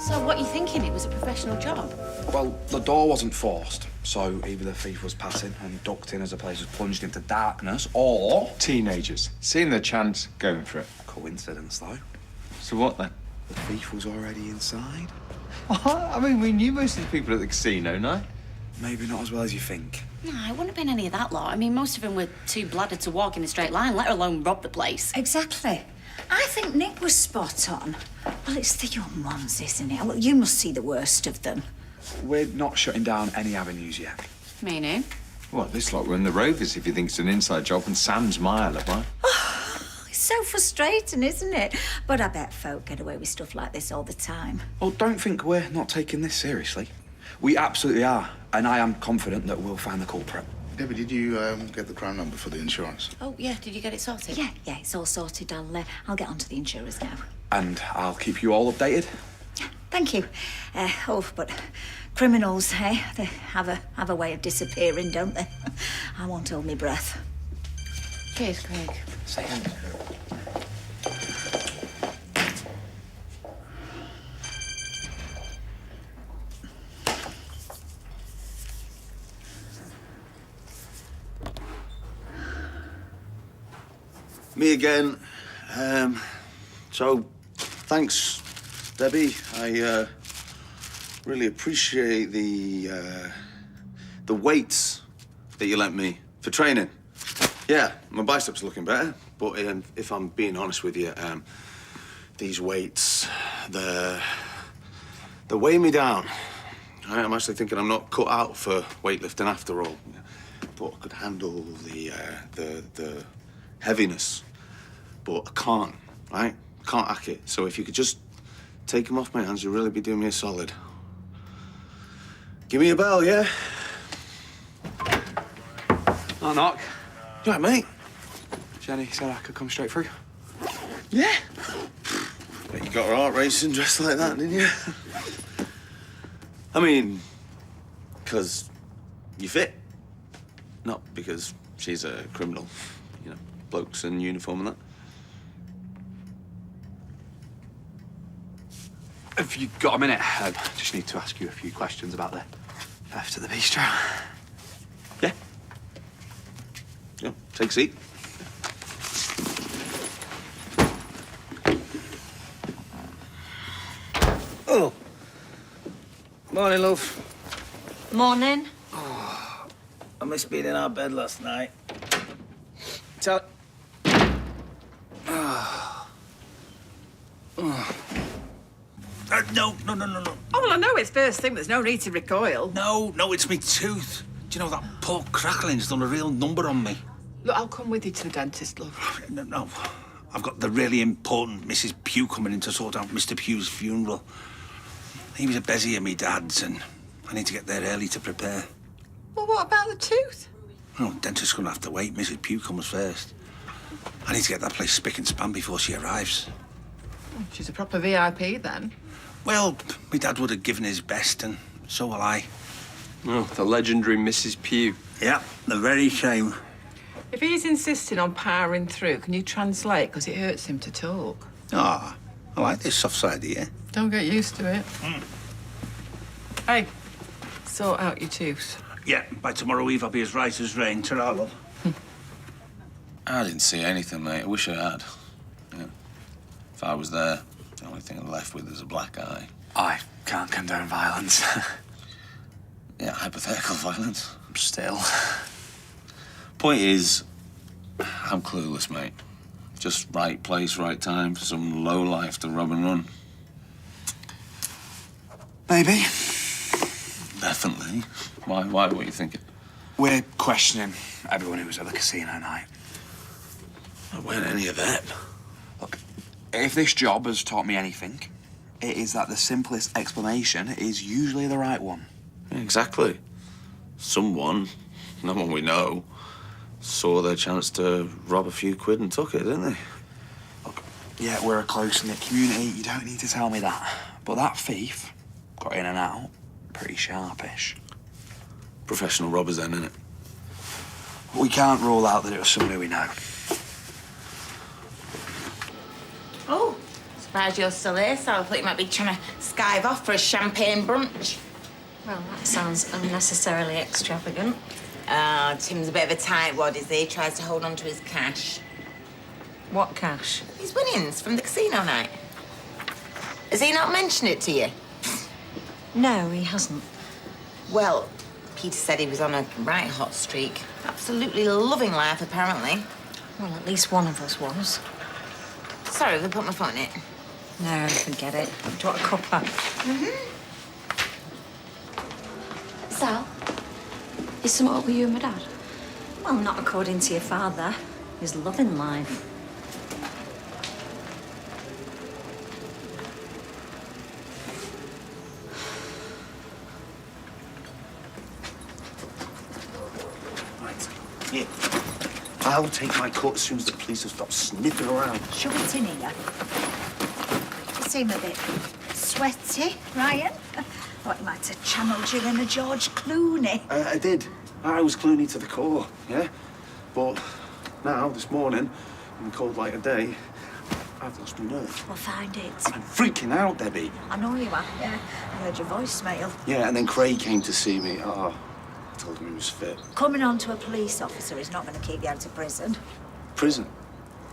So what are you thinking? It was a professional job? Well, the door wasn't forced, so either the thief was passing and ducked in as the place was plunged into darkness, or... Teenagers. Seeing their chance, going for it. Coincidence, though. So what, then? The thief was already inside. I mean, we knew most of the people at the casino, no? Maybe not as well as you think. No, it wouldn't have been any of that lot. I mean, most of them were too bladdered to walk in a straight line, let alone rob the place. Exactly. I think Nick was spot on. Well, it's the young ones, isn't it? Well, you must see the worst of them. We're not shutting down any avenues yet. Meaning? Well, this lot were in the Rovers if you think it's an inside job, and Sam's my alibi. It's so frustrating, isn't it? But I bet folk get away with stuff like this all the time. Well, don't think we're not taking this seriously. We absolutely are, and I am confident that we'll find the culprit. Debbie, did you get the crime number for the insurance? Oh, yeah, did you get it sorted? Yeah, it's all sorted. I'll get on to the insurers now. And I'll keep you all updated. Thank you. But criminals, eh? They have a way of disappearing, don't they? I won't hold my breath. Cheers, Craig. Second. Me again. So, thanks, Debbie. I really appreciate the weights that you lent me for training. Yeah, my biceps are looking better, but if I'm being honest with you, these weights, they're weighing me down. I'm actually thinking I'm not cut out for weightlifting after all. Thought I could handle the heaviness, but I can't, right? Can't hack it. So if you could just take them off my hands, you'll really be doing me a solid. Give me a bell, yeah? I'll knock. You all right, mate? Jenny said I could come straight through. Yeah. Bet you got her heart racing dressed like that, didn't you? I mean, because you fit. Not because she's a criminal. You know, blokes in uniform and that. Have you got a minute? I just need to ask you a few questions about the theft at the bistro. Yeah. Yeah, take a seat. Oh. Morning, love. Morning. I missed being in our bed last night. Tell... No. Oh, well, I know it's first thing. There's no need to recoil. No, it's me tooth. Do you know that poor crackling's done a real number on me? Look, I'll come with you to the dentist, love. No. I've got the really important Mrs. Pugh coming in to sort out Mr. Pugh's funeral. He was a bezier, me dad's, and I need to get there early to prepare. Well, what about the tooth? Oh, dentist's gonna have to wait. Mrs. Pugh comes first. I need to get that place spick and span before she arrives. She's a proper VIP, then. Well, my dad would have given his best, and so will I. Oh, the legendary Mrs. Pugh. Yeah, the very same. If he's insisting on powering through, can you translate? Because it hurts him to talk. Ah, I like this soft side here. Don't get used to it. Hey, sort out your tooth. Yeah, by tomorrow eve I'll be as right as rain. Ta-ra, love. I didn't see anything, mate. I wish I had. Yeah. If I was there, the only thing I'm left with is a black eye. I can't condone violence. Yeah, hypothetical violence. Still. Point is, I'm clueless, mate. Just right place, right time for some lowlife to rob and run. Maybe. Definitely. Why? What are you thinking? We're questioning everyone who was at the casino night. I weren't any of that. Look, if this job has taught me anything, it is that the simplest explanation is usually the right one. Exactly. Someone, no one we know, saw their chance to rob a few quid and took it, didn't they? Look, yeah, we're a close-knit community. You don't need to tell me that. But that thief got in and out pretty sharpish. Professional robbers then, innit? We can't rule out that it was somebody we know. Oh, surprised you're still here, so I thought you might be trying to skive off for a champagne brunch. Well, that sounds unnecessarily extravagant. Tim's a bit of a tightwad, is he? He tries to hold on to his cash. What cash? His winnings from the casino night. Has he not mentioned it to you? No, he hasn't. Well, Peter said he was on a right hot streak. Absolutely loving life, apparently. Well, at least one of us was. Sorry if I put my foot in it. No, forget it. Do you want a cuppa? Sal, is something up with you and my dad? Well, not according to your father. He's loving life. Right. Here. I'll take my coat as soon as the police have stopped sniffing around. Shove it in here. You seem a bit sweaty, Ryan. Thought you might have channeled you in a George Clooney. I did. I was Clooney to the core, yeah? But now, this morning, in the cold light of day, I've lost my nerve. We'll find it. I'm freaking out, Debbie. I know you are, yeah. I heard your voicemail. Yeah, and then Craig came to see me. Oh, I told him he was fit. Coming on to a police officer is not going to keep you out of prison. Prison?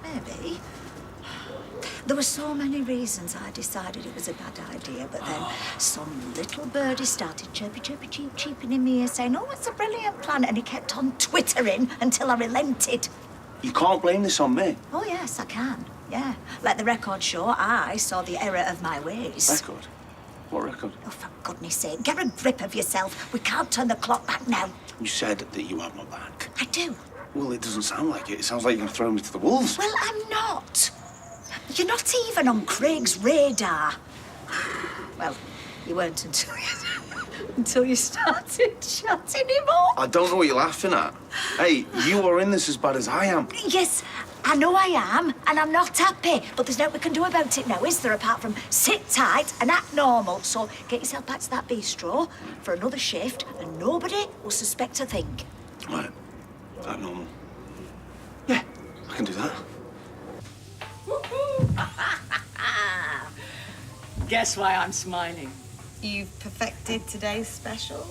Maybe. There were so many reasons I decided it was a bad idea, but then some little birdie started chirpy, chirpy, cheep, cheeping in my ear, saying, oh, it's a brilliant plan, and he kept on twittering until I relented. You can't blame this on me. Oh, yes, I can, yeah. Let the record show I saw the error of my ways. Record? What record? Oh, for goodness sake, get a grip of yourself. We can't turn the clock back now. You said that you have my back. I do. Well, it doesn't sound like it. It sounds like you're going to throw me to the wolves. Well, I'm not. You're not even on Craig's radar. Well, you weren't until you started chatting him up. I don't know what you're laughing at. Hey, you are in this as bad as I am. Yes, I know I am, and I'm not happy. But there's nothing we can do about it now, is there, apart from sit tight and act normal? So get yourself back to that bistro for another shift, and nobody will suspect a thing. Right. That normal. Yeah, I can do that. Guess why I'm smiling? You've perfected today's special.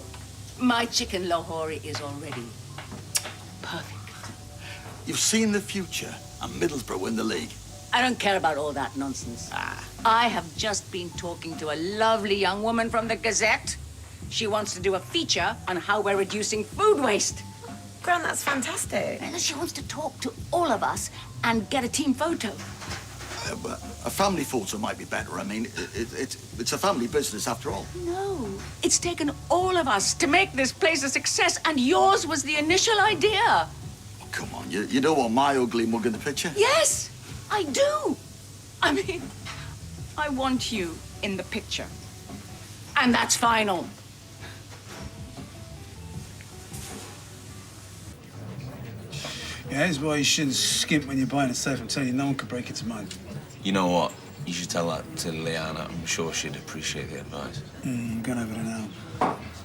My chicken lahori is already perfect. You've seen the future and Middlesbrough win the league. I don't care about all that nonsense. I have just been talking to a lovely young woman from the Gazette. She wants to do a feature on how we're reducing food waste. Gran, that's fantastic. And she wants to talk to all of us and get a team photo. But a family photo might be better. I mean, it's a family business after all. No, it's taken all of us to make this place a success, and yours was the initial idea. Oh, come on, you don't want my ugly mug in the picture? Yes, I do. I mean, I want you in the picture. And that's final. Yeah, that's why you shouldn't skimp when you're buying a safe. I'm telling you, no one could break into mine. You know what? You should tell that to Leanna. I'm sure she'd appreciate the advice. I'm going over there now.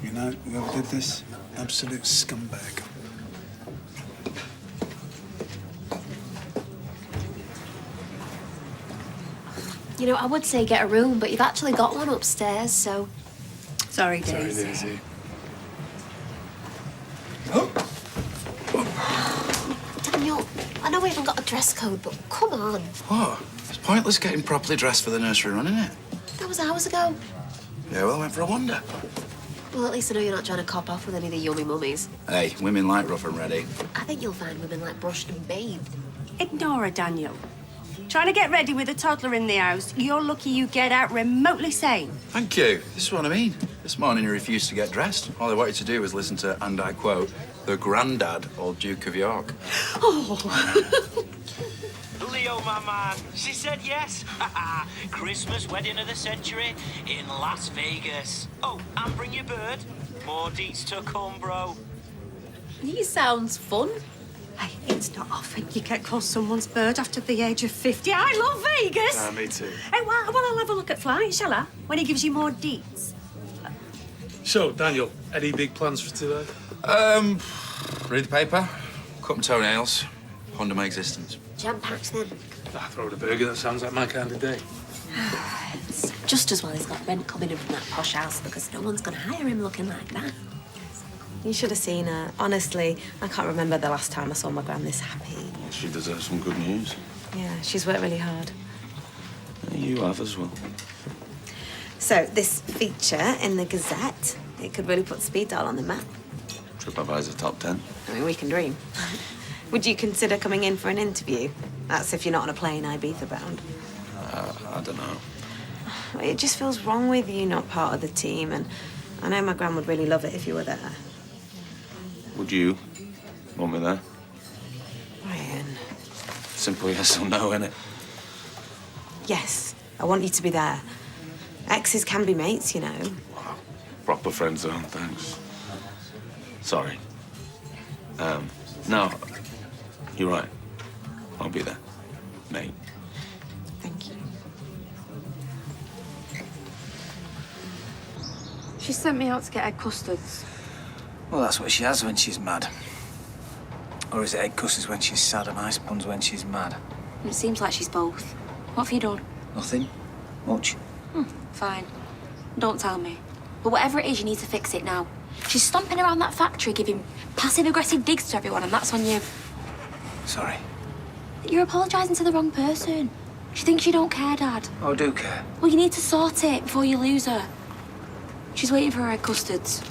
You know whoever did this? Absolute scumbag. You know, I would say get a room, but you've actually got one upstairs, so... Sorry, Sorry, Daisy. Daniel, I know we haven't got a dress code, but come on. What? It's pointless getting properly dressed for the nursery run, isn't it? That was hours ago. Yeah, well, I went for a wander. Well, at least I know you're not trying to cop off with any of the yummy mummies. Hey, women like rough and ready. I think you'll find women like brushed and bathed. Ignore her, Daniel. Trying to get ready with a toddler in the house. You're lucky you get out remotely sane. Thank you. This is what I mean. This morning he refused to get dressed. All he wanted to do was listen to, and I quote, the granddad, old Duke of York. Oh. Leo, my man, she said yes. Christmas wedding of the century in Las Vegas. Oh, and bring your bird. More deets to come, bro. He sounds fun. Hey, it's not often you get close someone's bird after the age of 50. I love Vegas. Me too. Hey, well, I'll have a look at flights, shall I? When he gives you more deets. So, Daniel, any big plans for today? Read the paper, cut my toenails, ponder my existence. Jam-packed then. Throw the burger, that sounds like my kind of day. It's just as well he's got rent coming in from that posh house because no one's going to hire him looking like that. You should have seen her. Honestly, I can't remember the last time I saw my gran this happy. She deserves some good news. Yeah, she's worked really hard. You have as well. So, this feature in the Gazette, it could really put Speed Dial on the map. TripAdvisor top 10. I mean, we can dream. Would you consider coming in for an interview? That's if you're not on a plane Ibiza bound. I don't know. It just feels wrong with you not part of the team, and I know my gran would really love it if you were there. Would you want me there? Ryan. Simple yes or no, innit? Yes, I want you to be there. Exes can be mates, you know. Proper friend zone, thanks. Sorry. No, you're right. I'll be there, mate. Thank you. She sent me out to get egg custards. Well, that's what she has when she's mad. Or is it egg custards when she's sad and ice puns when she's mad? It seems like she's both. What have you done? Nothing. Much. Fine. Don't tell me. But whatever it is, you need to fix it now. She's stomping around that factory giving passive-aggressive digs to everyone, and that's on you. Sorry. You're apologising to the wrong person. She thinks you don't care, Dad. I do care. Well, you need to sort it before you lose her. She's waiting for her egg custards.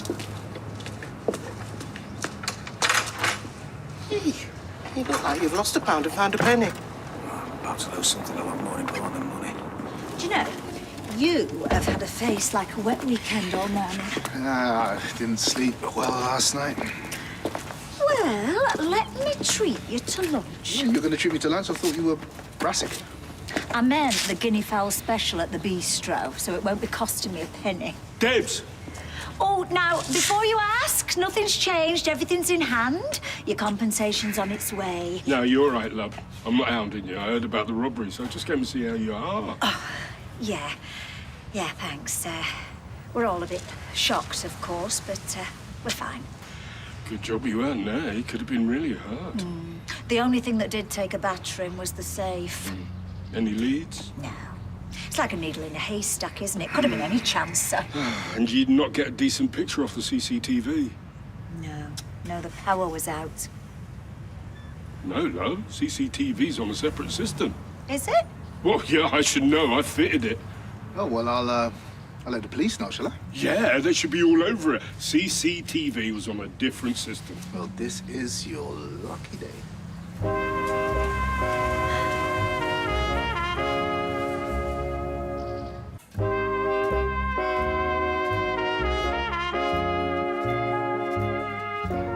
Hey, you look like you've lost £1 and found a penny. I'm about to lose something a lot more important than money. Do you know, you have had a face like a wet weekend all morning. I didn't sleep well last night. Well, let me treat you to lunch. You're going to treat me to lunch? I thought you were brassic. I meant the guinea fowl special at the bistro, so it won't be costing me a penny. Debs! Oh, now, before you ask, nothing's changed. Everything's in hand. Your compensation's on its way. No, you're all right, love. I'm not hounding you. I heard about the robbery, so I just came to see how you are. Yeah. Yeah, thanks. We're all a bit shocked, of course, but we're fine. Good job you weren't there. He could have been really hurt. The only thing that did take a battering was the safe. Any leads? No. It's like a needle in a haystack, isn't it? Could have been any chance, sir. And you'd not get a decent picture off the CCTV? No, the power was out. No, love. CCTV's on a separate system. Is it? Well, yeah, I should know. I fitted it. Oh, well, I'll let the police know, shall I? Yeah, they should be all over it. CCTV was on a different system. Well, this is your lucky day.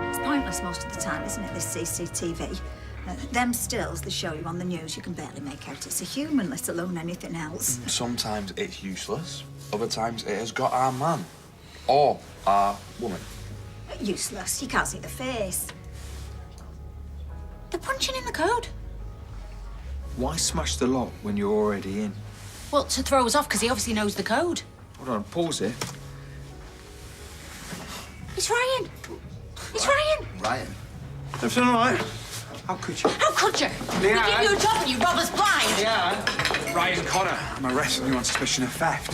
It's pointless most of the time, isn't it, this CCTV? Them stills they show you on the news, you can barely make out it's a human, let alone anything else. Sometimes it's useless. Other times it has got our man. Or our woman. Useless. You can't see the face. They're punching in the code. Why smash the lock when you're already in? Well, to throw us off, because he obviously knows the code. Hold on, pause it. It's Ryan. It's Ryan. Ryan? Everything all right? How could you? How could you? We give you a job and you rob us blind. Yeah. Ryan Connor, I'm arresting you on suspicion of theft.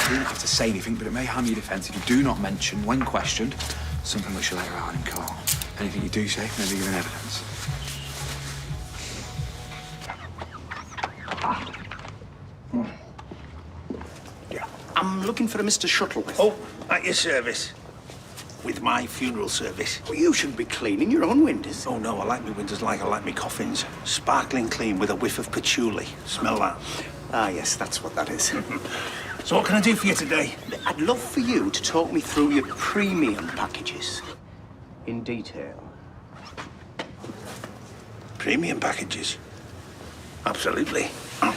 You don't have to say anything, but it may harm your defence if you do not mention, when questioned, something which you'll later out in court. Anything you do say may be given evidence. I'm looking for a Mr. Shuttleworth. Oh, at your service. With my funeral service. Well, you shouldn't be cleaning your own windows. Oh, no, I like my windows like I like my coffins. Sparkling clean with a whiff of patchouli. Smell that? Ah, yes, that's what that is. So what can I do for you today? I'd love for you to talk me through your premium packages in detail. Premium packages? Absolutely. Oh,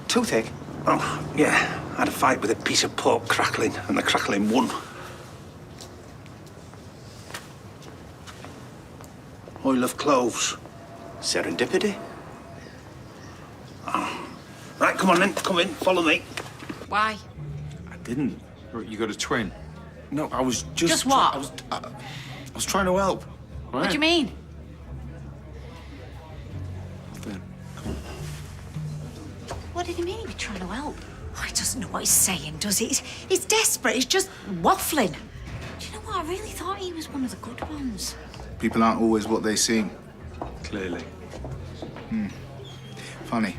toothache? Oh, yeah. I had a fight with a piece of pork crackling, and the crackling won. Oil of cloves. Serendipity? Oh. Right, come on then. Come in. Follow me. Why? I didn't. You got a twin? No, I was just... Just what? I was trying to help. What do you mean? Nothing. What did he mean he'd be trying to help? Oh, he doesn't know what he's saying, does he? He's desperate. He's just waffling. Do you know what? I really thought he was one of the good ones. People aren't always what they seem. Clearly. Funny.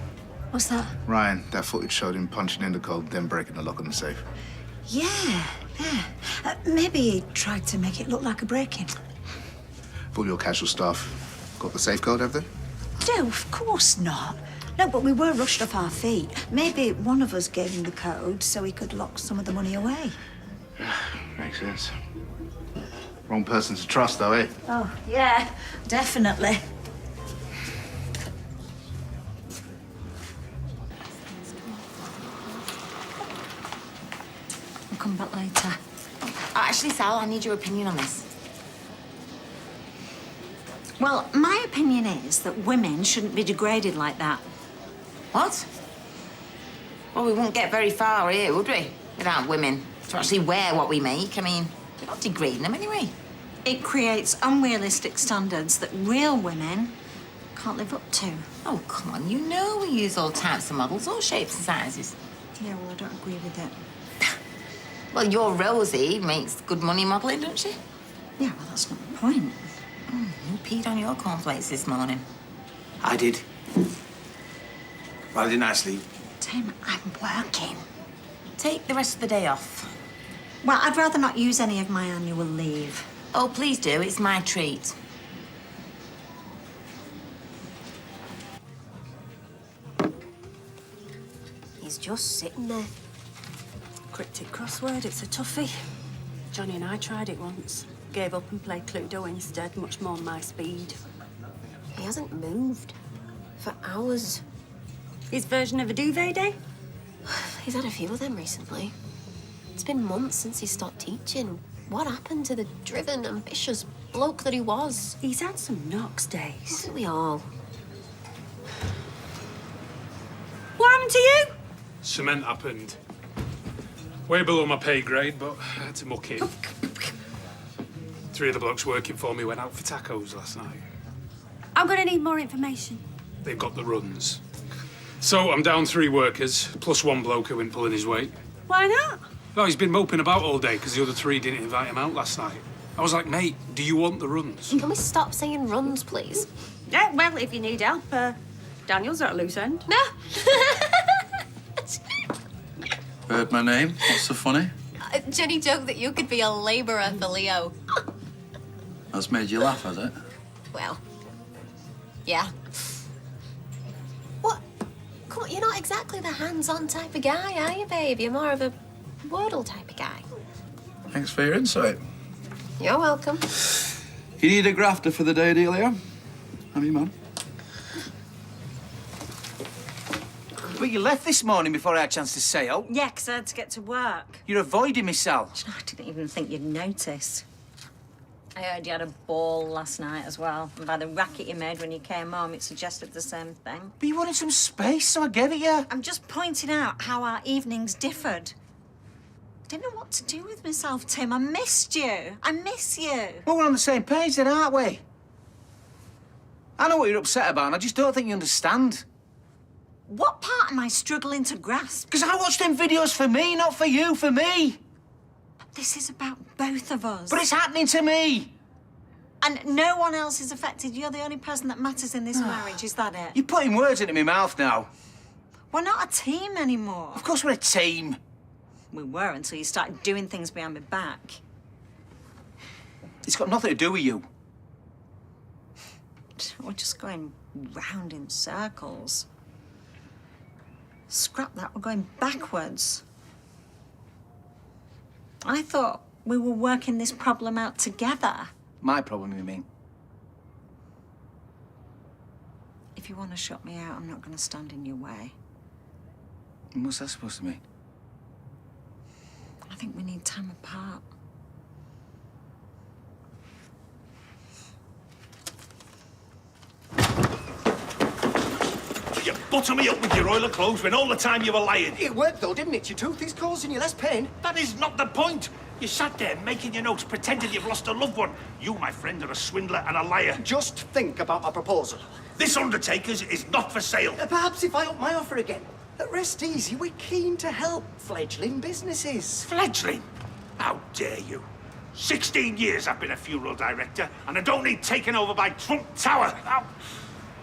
What's that? Ryan, that footage showed him punching in the code, then breaking the lock on the safe. Yeah. Maybe he tried to make it look like a break-in. All your casual staff got the safe code, have they? No, of course not. No, but we were rushed off our feet. Maybe one of us gave him the code so he could lock some of the money away. Makes sense. Wrong person to trust, though, eh? Oh, yeah, definitely. We'll come back later. Actually, Sal, I need your opinion on this. Well, my opinion is that women shouldn't be degraded like that. What? Well, we wouldn't get very far here, would we? Without women to actually wear what we make. I mean, we're not degrading them anyway. It creates unrealistic standards that real women can't live up to. Oh, come on. You know we use all types of models, all shapes and sizes. Yeah, well, I don't agree with it. Well, your Rosie makes good money modelling, don't she? Yeah, well, that's not the point. You peed on your cornflakes this morning. I did. But I didn't actually. Tim, I'm working. Take the rest of the day off. Well, I'd rather not use any of my annual leave. Oh, please do. It's my treat. He's just sitting there. Cryptic crossword, it's a toughie. Johnny and I tried it once. Gave up and played Cluedo instead, much more my speed. He hasn't moved for hours. His version of a duvet day? He's had a few of them recently. It's been months since he stopped teaching. What happened to the driven, ambitious bloke that he was? He's had some knocks days. Haven't we all? What happened to you? Cement happened. Way below my pay grade, but I had to muck in. 3 of the blokes working for me went out for tacos last night. I'm gonna need more information. They've got the runs. So I'm down 3 workers, plus 1 bloke who went pulling his weight. Why not? Well, he's been moping about all day because the other 3 didn't invite him out last night. I was like, mate, do you want the runs? Can we stop saying runs, please? Yeah, well, if you need help, Daniel's at a loose end. No. Heard my name? What's so funny? Jenny joked that you could be a labourer for Leo. That's made you laugh, has it? Well, yeah. What? Come on, you're not exactly the hands-on type of guy, are you, babe? You're more of a Wordle type of guy. Thanks for your insight. You're welcome. You need a grafter for the day, Delia? I'm your man. But you left this morning before I had a chance to say oh. Yeah, 'cause I had to get to work. You're avoiding me, Sal. I didn't even think you'd notice. I heard you had a ball last night as well. And by the racket you made when you came home, it suggested the same thing. But you wanted some space, so I gave it you. I'm just pointing out how our evenings differed. I didn't know what to do with myself, Tim. I missed you. I miss you. Well, we're on the same page then, aren't we? I know what you're upset about, and I just don't think you understand. What part am I struggling to grasp? Because I watched them videos for me, not for you, for me. But this is about both of us. But it's happening to me. And no one else is affected. You're the only person that matters in this marriage. Is that it? You're putting words into my mouth now. We're not a team anymore. Of course we're a team. We were until you started doing things behind my back. It's got nothing to do with you. We're just going round in circles. Scrap that, we're going backwards. I thought we were working this problem out together. My problem, you mean? If you want to shut me out, I'm not going to stand in your way. What's that supposed to mean? I think we need time apart. You butter me up with your oil of clothes when all the time you were lying. It worked, though, didn't it? Your tooth is causing you less pain. That is not the point. You sat there making your notes, pretending you've lost a loved one. You, my friend, are a swindler and a liar. Just think about my proposal. This Undertaker's is not for sale. Perhaps if I up my offer again. Rest easy, we're keen to help fledgling businesses. Fledgling? How dare you? 16 years I've been a funeral director, and I don't need taken over by Trump Tower.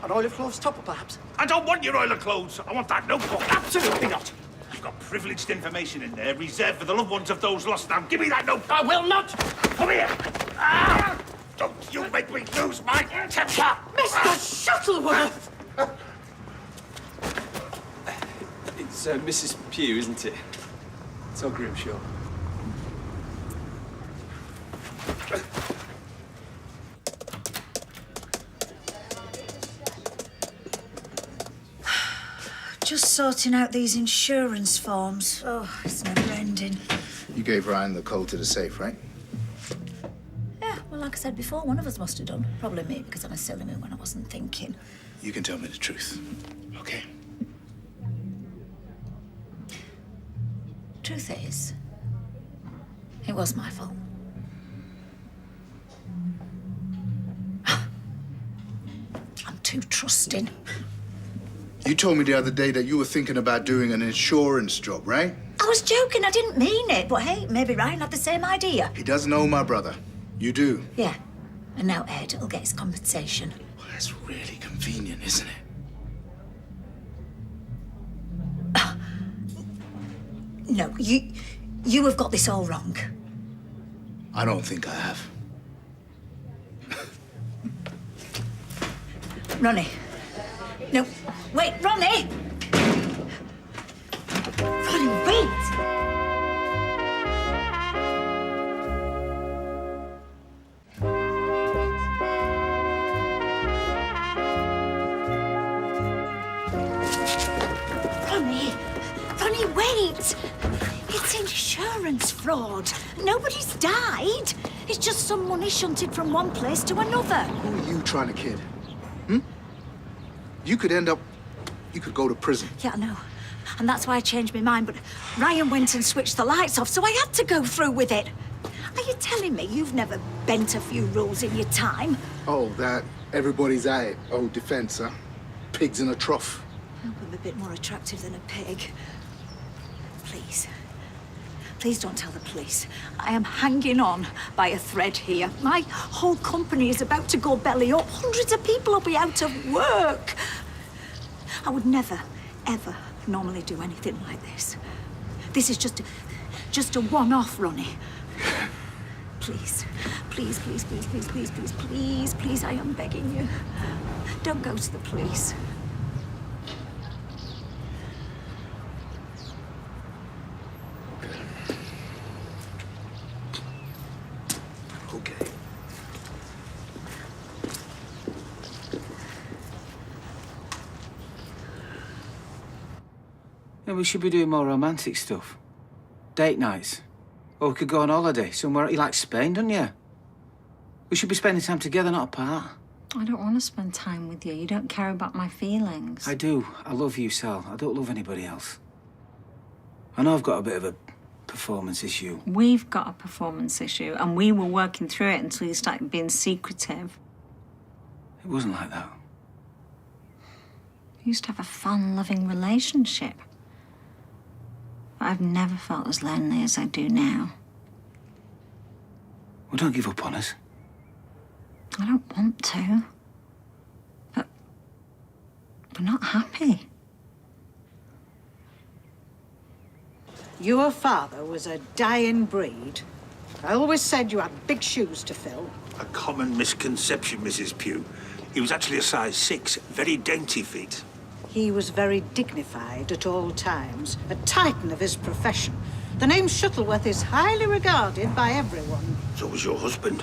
An oil of clothes topper, perhaps? I don't want your oil of clothes. I want that notebook. Absolutely not. You've got privileged information in there reserved for the loved ones of those lost. Now, give me that notebook. I will not. Come here. Ah! Don't you make me lose my temper. Mr. Shuttleworth! It's Mrs. Pugh, isn't it? It's all Grimshaw. Just sorting out these insurance forms. Oh, it's never ending. You gave Ryan the code to the safe, right? Yeah, well, like I said before, one of us must have done. Probably me, because I'm a silly moon when I wasn't thinking. You can tell me the truth, okay? Truth is, it was my fault. I'm too trusting. You told me the other day that you were thinking about doing an insurance job, right? I was joking, I didn't mean it. But hey, maybe Ryan had the same idea. He does know my brother. You do. Yeah. And now Ed will get his compensation. Well, that's really convenient, isn't it? No, you have got this all wrong. I don't think I have. Ronnie. No, wait, Ronnie! Ronnie, wait! Ronnie, wait! It's insurance fraud. Nobody's died. It's just some money shunted from one place to another. Who are you trying to kid? You could end up... You could go to prison. Yeah, I know. And that's why I changed my mind, but Ryan went and switched the lights off, so I had to go through with it. Are you telling me you've never bent a few rules in your time? Oh, that everybody's at it. Oh, defense, huh? Pigs in a trough. Oh, I'm a bit more attractive than a pig. Please. Please don't tell the police. I am hanging on by a thread here. My whole company is about to go belly up. Hundreds of people will be out of work. I would never, ever normally do anything like this. This is just a one-off, Ronnie. Please, please, please, please, please, please, please, please, please, I am begging you. Don't go to the police. Okay. Yeah, we should be doing more romantic stuff. Date nights. Or we could go on holiday somewhere. You like Spain, don't you? We should be spending time together, not apart. I don't want to spend time with you. You don't care about my feelings. I do. I love you, Sal. I don't love anybody else. I know I've got a bit of a performance issue. We've got a performance issue, and we were working through it until you started being secretive. It wasn't like that. We used to have a fun, loving relationship. But I've never felt as lonely as I do now. Well, don't give up on us. I don't want to. But we're not happy. Your father was a dying breed. I always said you had big shoes to fill. A common misconception, Mrs. Pugh. He was actually a size 6, very dainty feet. He was very dignified at all times, a titan of his profession. The name Shuttleworth is highly regarded by everyone. So was your husband.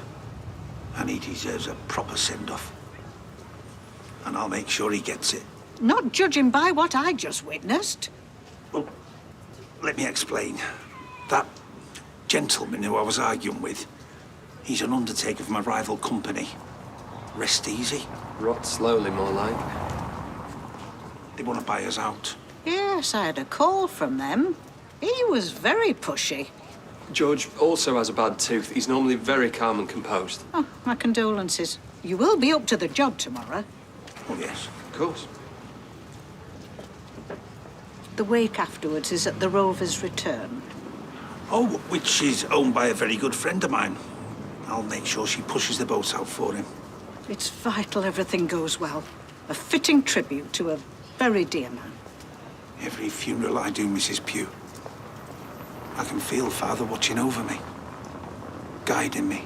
And he deserves a proper send-off. And I'll make sure he gets it. Not judging by what I just witnessed. Well, let me explain. That gentleman who I was arguing with, he's an undertaker of my rival company. Rest easy. Rot slowly, more like. They want to buy us out. Yes, I had a call from them. He was very pushy. George also has a bad tooth. He's normally very calm and composed. Oh, my condolences. You will be up to the job tomorrow. Oh, yes. Of course. The wake afterwards is at the Rover's Return. Oh, which is owned by a very good friend of mine. I'll make sure she pushes the boat out for him. It's vital everything goes well. A fitting tribute to a very dear man. Every funeral I do, Mrs. Pugh, I can feel Father watching over me, guiding me.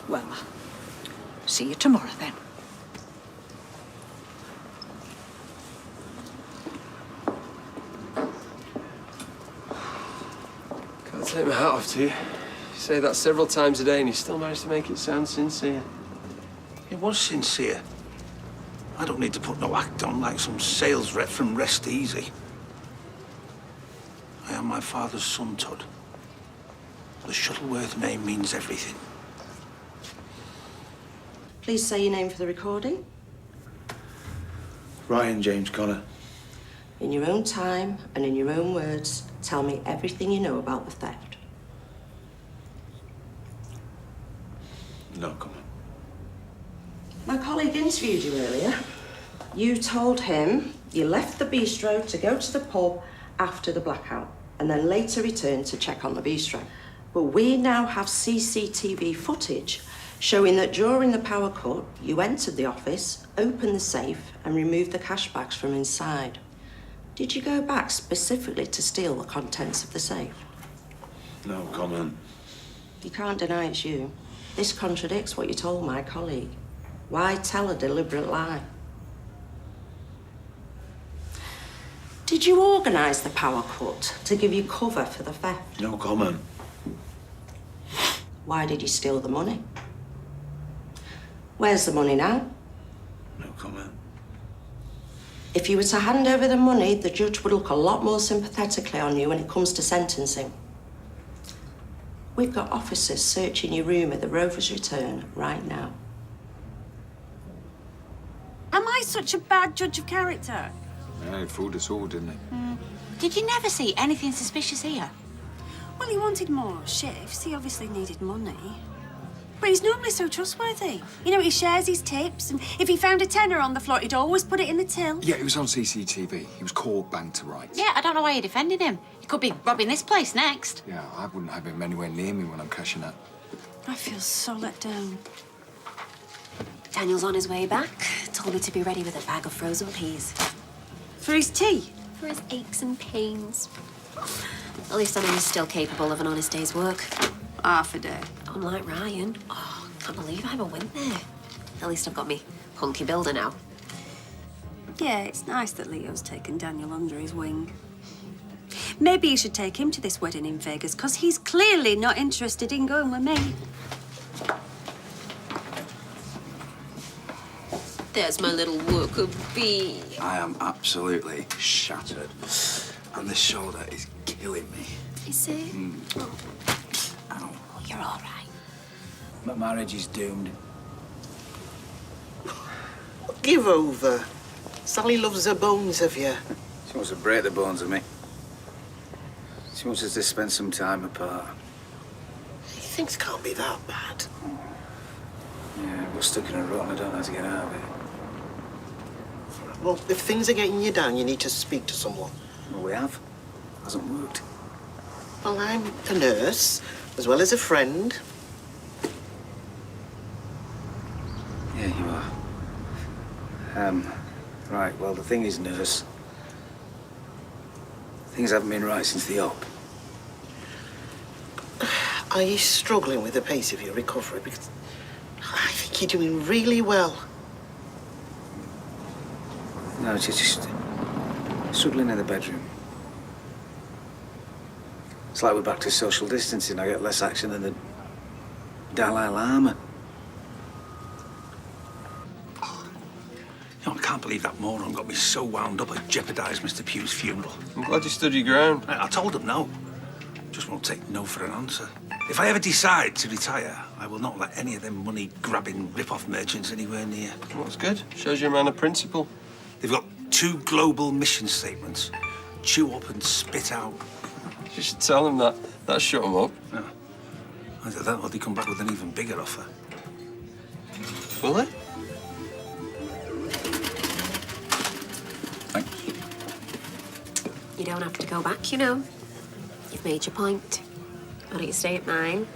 Well, see you tomorrow then. Can't take my hat off to you. You say that several times a day and you still manage to make it sound sincere. It was sincere. I don't need to put no act on like some sales rep from Rest Easy. I am my father's son, Todd. The Shuttleworth name means everything. Please say your name for the recording. Ryan James Connor. In your own time and in your own words, tell me everything you know about the theft. No comment. My colleague interviewed you earlier. You told him you left the bistro to go to the pub after the blackout and then later returned to check on the bistro. But we now have CCTV footage showing that during the power cut, you entered the office, opened the safe and removed the cash bags from inside. Did you go back specifically to steal the contents of the safe? No comment. You can't deny it's you. This contradicts what you told my colleague. Why tell a deliberate lie? Did you organise the power cut to give you cover for the theft? No comment. Why did you steal the money? Where's the money now? No comment. If you were to hand over the money, the judge would look a lot more sympathetically on you when it comes to sentencing. We've got officers searching your room at the Rover's Return right now. Am I such a bad judge of character? Yeah, he fooled us all, didn't he? Did you never see anything suspicious here? Well, he wanted more shifts. He obviously needed money. But he's normally so trustworthy. You know, he shares his tips, and if he found a tenner on the floor, he'd always put it in the till. Yeah, it was on CCTV. He was caught, banged to rights. Yeah, I don't know why you're defending him. He could be robbing this place next. Yeah, I wouldn't have him anywhere near me when I'm cashing out. I feel so let down. Daniel's on his way back. Told me to be ready with a bag of frozen peas. For his tea? For his aches and pains. At least I know he's still capable of an honest day's work. Half a day. Unlike Ryan. Oh, can't believe I ever went there. At least I've got me hunky builder now. Yeah, it's nice that Leo's taken Daniel under his wing. Maybe you should take him to this wedding in Vegas, because he's clearly not interested in going with me. There's my little worker bee. I am absolutely shattered. And this shoulder is killing me. Is it? Ow. Oh, you're all right. My marriage is doomed. Give over. Sally loves her bones of you. She wants to break the bones of me. She wants us to spend some time apart. Things can't be that bad. Yeah, we're stuck in a rut and I don't know how to get out of it. Well, if things are getting you down, you need to speak to someone. Well, we have. Hasn't worked. Well, I'm a nurse, as well as a friend. Yeah, you are. Right, well, the thing is, nurse, things haven't been right since the op. Are you struggling with the pace of your recovery? Because I think you're doing really well. No, it's just struggling in the bedroom. It's like we're back to social distancing. I get less action than the Dalai Lama. You know, I can't believe that moron got me so wound up I jeopardised Mr. Pugh's funeral. I'm glad you stood your ground. I told him no. Just won't take no for an answer. If I ever decide to retire, I will not let any of them money-grabbing rip-off merchants anywhere near. Well, that's good. Shows you're a man of principle. They've got 2 global mission statements. Chew up and spit out. You should tell them that. That'll shut them up. No. Either that or they come back with an even bigger offer. Will they? Thanks. won't have to go back, you know. You've made your point. Why don't you stay at mine?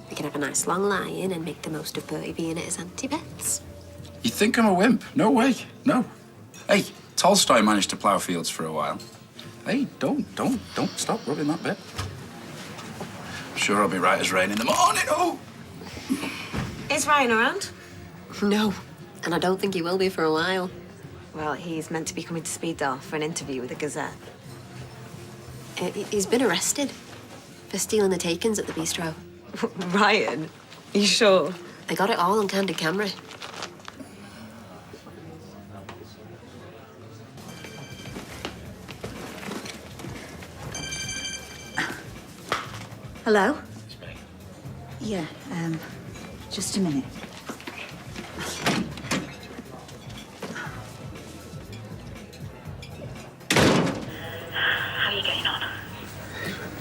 We can have a nice long lie-in and make the most of Bertie being at his Auntie Beth's. You think I'm a wimp? No way. No. Hey, Tolstoy managed to plough fields for a while. Hey, don't stop rubbing that bit. I'm sure I'll be right as rain in the morning. Oh! Is Ryan around? No, and I don't think he will be for a while. Well, he's meant to be coming to Speeddale for an interview with the Gazette. He's been arrested for stealing the take-ins at the bistro. Ryan? You sure? I got it all on candid camera. Hello? Yeah, just a minute. How are you getting on?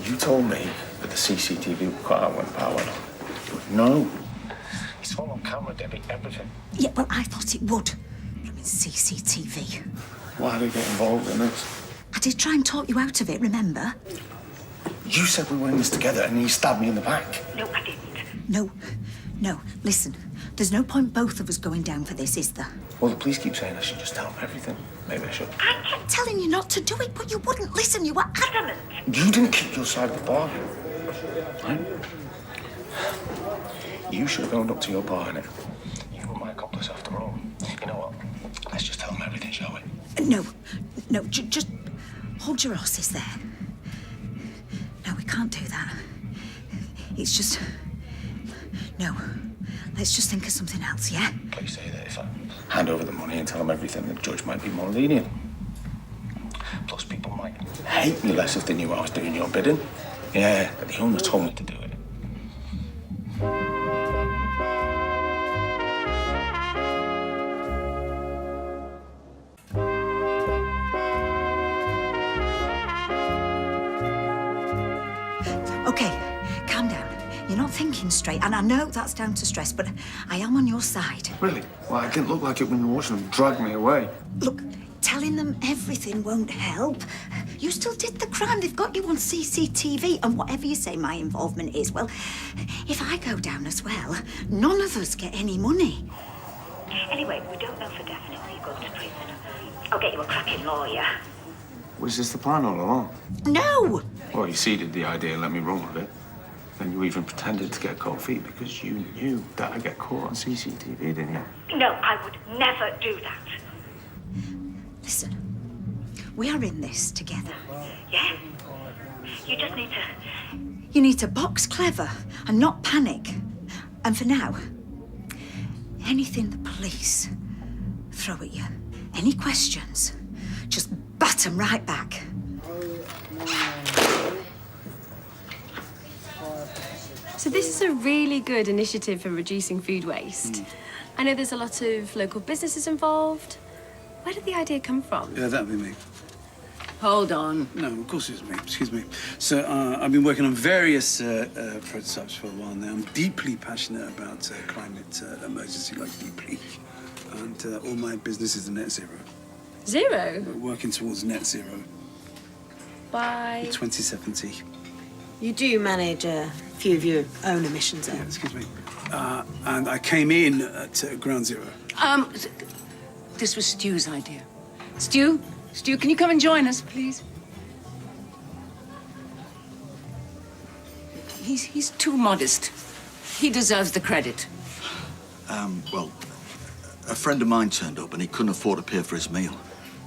You told me that the CCTV would cut out when power went on. No. It's all on camera, Debbie, everything. Yeah, well, I thought it would. I mean, CCTV. Why did you get involved in this? I did try and talk you out of it, remember? You said we were in this together and you stabbed me in the back. No, I didn't. No, listen. There's no point both of us going down for this, is there? Well, the police keep saying I should just tell them everything. Maybe I should. I kept telling you not to do it, but you wouldn't listen. You were adamant. You didn't keep your side of the bargain. Right? You should have owned up to your part in it. You were my accomplice after all. You know what? Let's just tell them everything, shall we? No, just hold your horses there. No, we can't do that. It's just... No. Let's just think of something else, yeah? Please say that if I hand over the money and tell them everything, the judge might be more lenient. Plus, people might hate me less if they knew I was doing your bidding. Yeah, but the owner told me to do it. Okay, calm down. You're not thinking straight, and I know that's down to stress, but I am on your side. Really? Well, I didn't look like it when you were watching them drag me away. Look, telling them everything won't help. You still did the crime. They've got you on CCTV, and whatever you say my involvement is, well, if I go down as well, none of us get any money. Anyway, we don't know for definite where you're going to prison. I'll get you a cracking lawyer. Was this the plan all along? No! Well, you seeded the idea and let me run with it. Then you even pretended to get cold feet because you knew that I'd get caught on CCTV, didn't you? No, I would never do that. Listen, we are in this together, yeah? You just need to... You need to box clever and not panic. And for now, anything the police throw at you, any questions, just bat them right back. So this is a really good initiative for reducing food waste. I know there's a lot of local businesses involved. Where did the idea come from? Yeah, that'd be me. Hold on. No, of course it's me. Excuse me. So I've been working on various prototypes for a while now. I'm deeply passionate about climate emergency, like deeply. And all my business is net zero. Zero? We're working towards net zero. By? 2070. You do manage a few of your own emissions, though. Yeah, excuse me. And I came in at ground zero. This was Stu's idea. Stu, can you come and join us, please? He's too modest. He deserves the credit. Well, a friend of mine turned up and he couldn't afford to pay for his meal.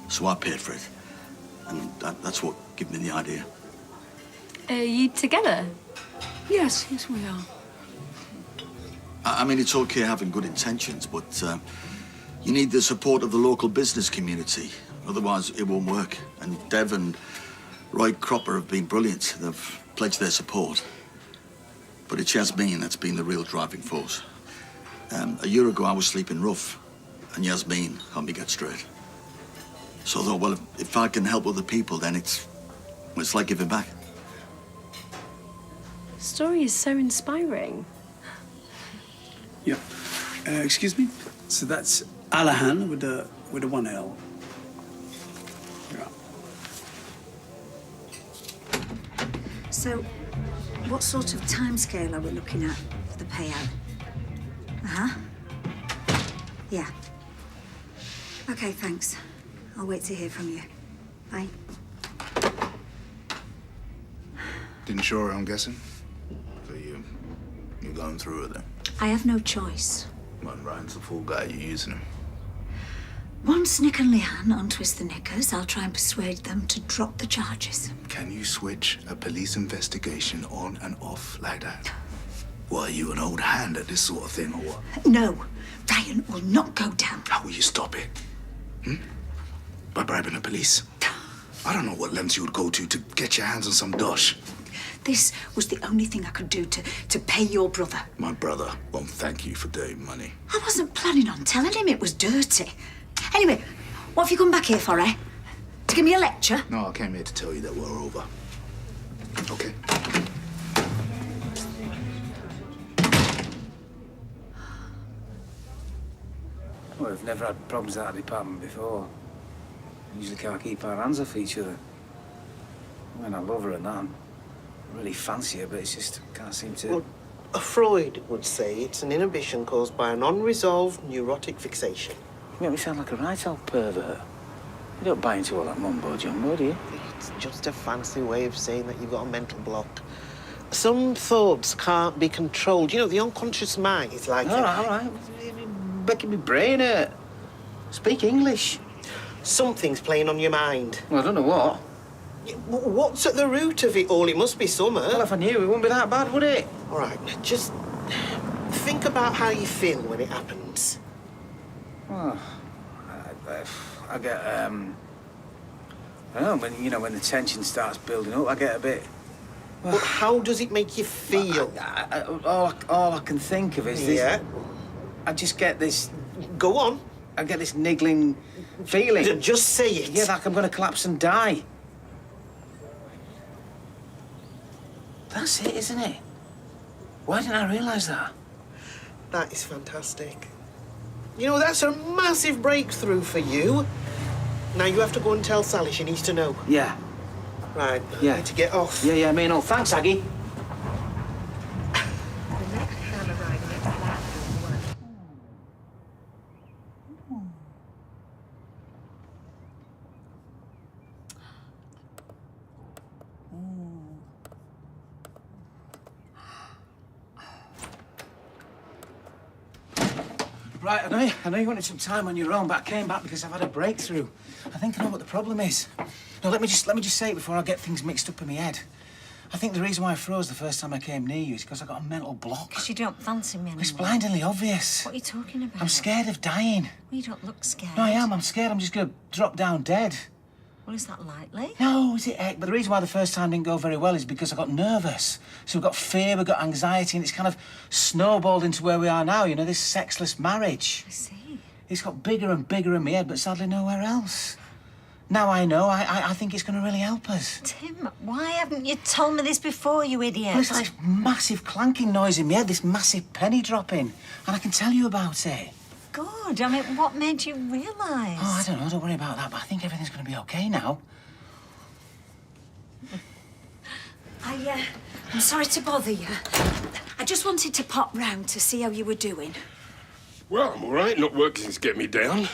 So I paid for it. And that's what gave me the idea. Are you together? Yes, we are. I mean, it's okay having good intentions, but you need the support of the local business community. Otherwise, it won't work. And Dev and Roy Cropper have been brilliant. They've pledged their support. But it's Yasmin that's been the real driving force. A year ago, I was sleeping rough, and Yasmin helped me get straight. So I thought, well, if I can help other people, then it's like giving back. The story is so inspiring. Yeah. Excuse me? So that's Alahan with a 1L. Yeah. So, what sort of timescale are we looking at for the payout? Uh-huh. Yeah. Okay, thanks. I'll wait to hear from you. Bye. Didn't show her, I'm guessing? So you're going through with it? I have no choice. Well, Ryan's the fool guy, you're using him. Once Nick and Leanne untwist the knickers, I'll try and persuade them to drop the charges. Can you switch a police investigation on and off like that? Well, are you an old hand at this sort of thing, or what? No, Ryan will not go down. How will you stop it? By bribing the police? I don't know what lengths you would go to get your hands on some dosh. This was the only thing I could do to pay your brother. My brother won't thank you for dirty money. I wasn't planning on telling him it was dirty. Anyway, what have you come back here for, eh? To give me a lecture? No, I came here to tell you that we're over. Okay. Well, we've never had problems at our department before. We usually can't keep our hands off each other. I mean, I love her and that. I really fancy her, but it's just can't seem to... Well, Freud would say it's an inhibition caused by an unresolved neurotic fixation. You make me sound like a right old pervert. You don't buy into all that mumbo-jumbo, do you? It's just a fancy way of saying that you've got a mental block. Some thoughts can't be controlled. You know, the unconscious mind is like... All right. Making me brain hurt. Speak English. Something's playing on your mind. Well, I don't know what. What's at the root of it all? It must be summer. Well, if I knew, it wouldn't be that bad, would it? All right, just think about how you feel when it happens. Well, I get, I don't know, when the tension starts building up, I get a bit... Well, how does it make you feel? All I can think of is this... Yeah? I just get this... Go on. I get this niggling feeling. Just say it. Yeah, like I'm going to collapse and die. That's it, isn't it? Why didn't I realise that? That is fantastic. You know, that's a massive breakthrough for you. Now you have to go and tell Sally. She needs to know. Yeah. Right. Yeah. I need to get off. Yeah, me and all. Thanks, Aggie. Right, I know you wanted some time on your own, but I came back because I've had a breakthrough. I think I know what the problem is. No, let me just say it before I get things mixed up in my head. I think the reason why I froze the first time I came near you is because I got a mental block. Because you don't fancy me anymore. It's blindingly obvious. What are you talking about? I'm scared of dying. Well, you don't look scared. No, I am. I'm scared I'm just going to drop down dead. Well, is that likely? No, is it heck? But the reason why the first time didn't go very well is because I got nervous. So we've got fear, we've got anxiety, and it's kind of snowballed into where we are now, you know, this sexless marriage. I see. It's got bigger and bigger in my head, but sadly nowhere else. Now I know, I think it's going to really help us. Tim, why haven't you told me this before, you idiot? Well, it's like this massive clanking noise in my head, this massive penny dropping, and I can tell you about it. Good. I mean, what made you realise? Oh, I don't know, don't worry about that, but I think everything's going to be okay now. I'm sorry to bother you. I just wanted to pop round to see how you were doing. Well, I'm all right. Not working's get me down.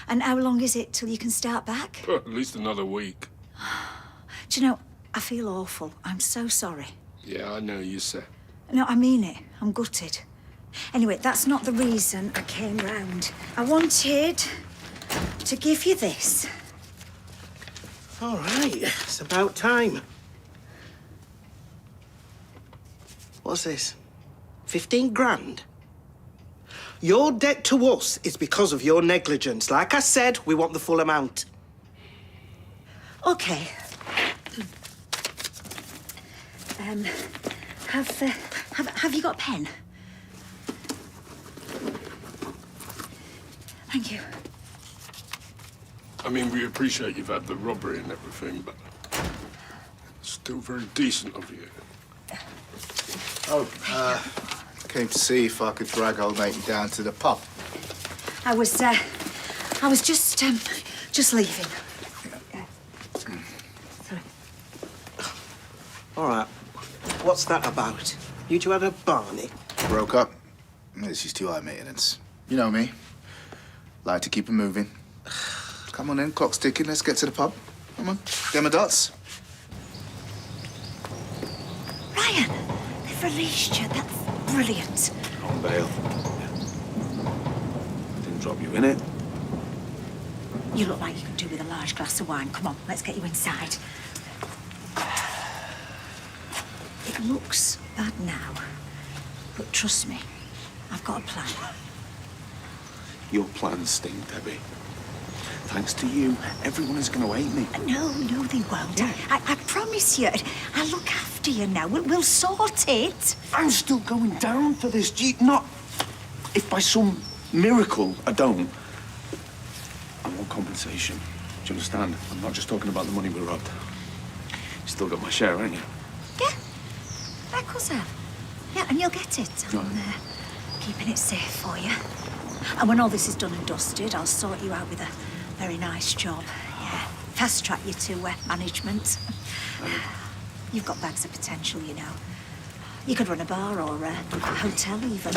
And how long is it till you can start back? At least another week. Do you know, I feel awful. I'm so sorry. Yeah, I know you said. No, I mean it. I'm gutted. Anyway, that's not the reason I came round. I wanted to give you this. All right, it's about time. What's this? 15 grand? Your debt to us is because of your negligence. Like I said, we want the full amount. Okay. Have you got a pen? Thank you. I mean, we appreciate you've had the robbery and everything, but it's still very decent of you. Oh, came to see if I could drag old matey down to the pub. I was just leaving. Sorry. All right. What's that about? You two had a Barney? Broke up. This is too high maintenance. You know me. Like to keep 'em moving. Come on in, clock's ticking. Let's get to the pub. Come on. Get my dots. Ryan, they've released you. That's brilliant. On bail. Didn't drop you in it. You look like you could do with a large glass of wine. Come on, let's get you inside. It looks bad now, but trust me, I've got a plan. Your plans stink, Debbie. Thanks to you, everyone is going to hate me. No, they won't. I promise you. I'll look after you now. We'll sort it. I'm still going down for this. Do you not... If by some miracle I don't, I want compensation. Do you understand? I'm not just talking about the money we robbed. You still got my share, haven't you? Yeah, of course I have. Yeah, and you'll get it. I'm keeping it safe for you. And when all this is done and dusted, I'll sort you out with a very nice job. Yeah, fast track you to management. You've got bags of potential, you know. You could run a bar or a hotel even.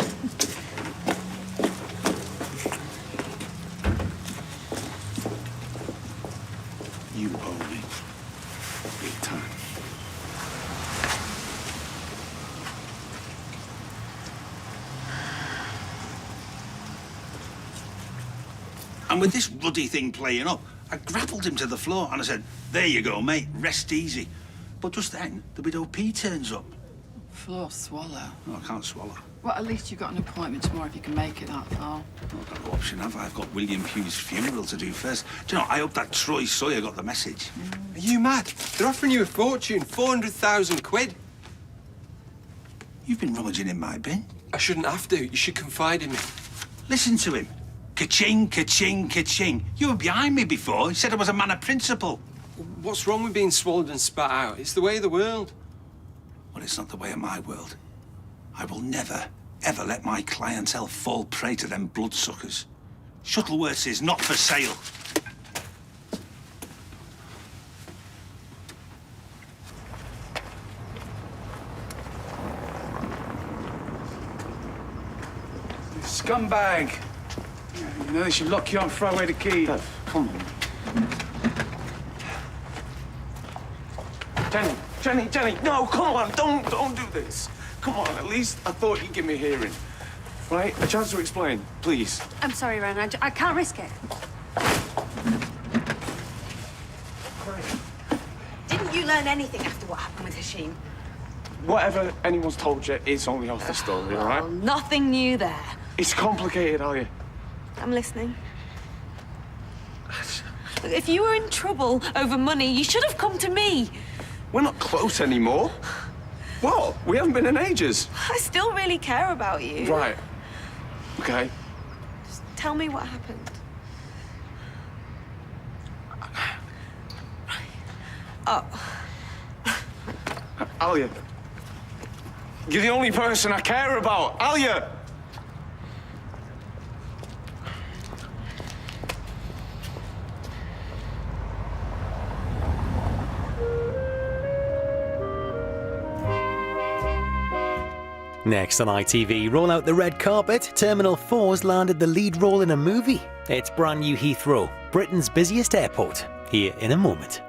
You owe me. Big time. And with this ruddy thing playing up, I grappled him to the floor and I said, "There you go, mate, rest easy." But just then, the widow P turns up. Floor swallow. Oh, I can't swallow. Well, at least you've got an appointment tomorrow if you can make it that far. I've got no option, have I? I've got William Pugh's funeral to do first. Do you know, I hope that Troy Sawyer got the message. Are you mad? They're offering you a fortune, 400,000 quid. You've been rummaging in my bin. I shouldn't have to. You should confide in me. Listen to him. Ka-ching, ka-ching, ka-ching. You were behind me before. He said I was a man of principle. What's wrong with being swallowed and spat out? It's the way of the world. Well, it's not the way of my world. I will never, ever let my clientele fall prey to them bloodsuckers. Shuttleworths is not for sale. Scumbag! You know they should lock you up and throw away the key. Come on. Jenny, no, come on, don't do this. Come on, at least I thought you'd give me a hearing. Right? A chance to explain, please. I'm sorry, Ren. I can't risk it. Didn't you learn anything after what happened with Hashim? Whatever anyone's told you, it's only half the story, all right? Well, nothing new there. It's complicated, are you? I'm listening. Look, if you were in trouble over money, you should have come to me. We're not close anymore. What? We haven't been in ages. I still really care about you. Right. Okay. Just tell me what happened. Oh. Alia. You're the only person I care about. Alia! Next on ITV, roll out the red carpet, Terminal 4's landed the lead role in a movie. It's brand new Heathrow, Britain's busiest airport, here in a moment.